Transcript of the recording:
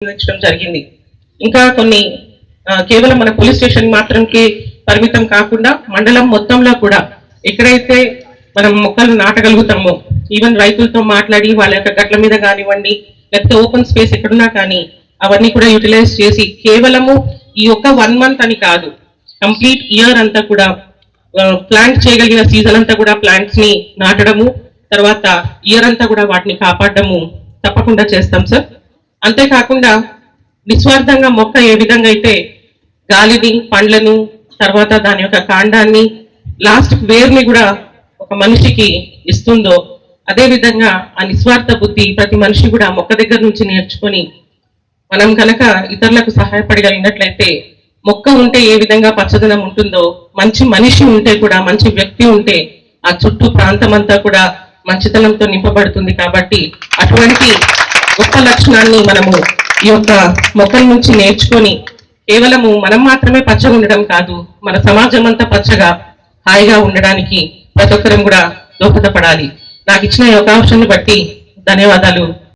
నిర్వహించడం జరిగింది. ఇంకా కొన్ని కేవలం మన పోలీస్ స్టేషన్ మాత్రంకి పరిమితం కాకుండా మండలం మొత్తంలో కూడా ఎక్కడైతే మనం మొక్కలు నాటగలుగుతామో, ఈవెన్ రైతులతో మాట్లాడి వాళ్ళ యొక్క గట్ల మీద కానివ్వండి, లేకపోతే ఓపెన్ స్పేస్ ఎక్కడున్నా కానీ అవన్నీ కూడా యూటిలైజ్ చేసి కేవలము ఈ యొక్క 1 month అని కాదు, కంప్లీట్ ఇయర్ అంతా కూడా ప్లాంట్ చేయగలిగిన సీజన్ అంతా కూడా ప్లాంట్స్ ని నాటడము, తర్వాత ఇయర్ అంతా కూడా వాటిని కాపాడము తప్పకుండా చేస్తాం సార్. అంతేకాకుండా నిస్వార్థంగా మొక్క ఏ విధంగా అయితే గాలిని, పండ్లను, తర్వాత దాని యొక్క కాండాన్ని, లాస్ట్ వేర్ని కూడా ఒక మనిషికి ఇస్తుందో, అదే విధంగా ఆ నిస్వార్థ బుద్ధి ప్రతి మనిషి కూడా మొక్క దగ్గర నుంచి నేర్చుకొని మనం కనుక ఇతరులకు సహాయపడగలిగినట్లయితే, మొక్క ఉంటే ఏ విధంగా పచ్చదనం ఉంటుందో, మంచి మనిషి ఉంటే కూడా, మంచి వ్యక్తి ఉంటే ఆ చుట్టూ ప్రాంతం అంతా కూడా మంచితనంతో నింపబడుతుంది. కాబట్టి అటువంటి గొప్ప లక్షణాన్ని మనము ఈ యొక్క మొక్కల నుంచి నేర్చుకొని కేవలము మనం మాత్రమే పచ్చగా ఉండడం కాదు, మన సమాజం అంతా పచ్చగా హాయిగా ఉండడానికి ప్రతి ఒక్కరం కూడా దోహదపడాలి. నాకు ఇచ్చిన ఈ అవకాశాన్ని బట్టి ధన్యవాదాలు.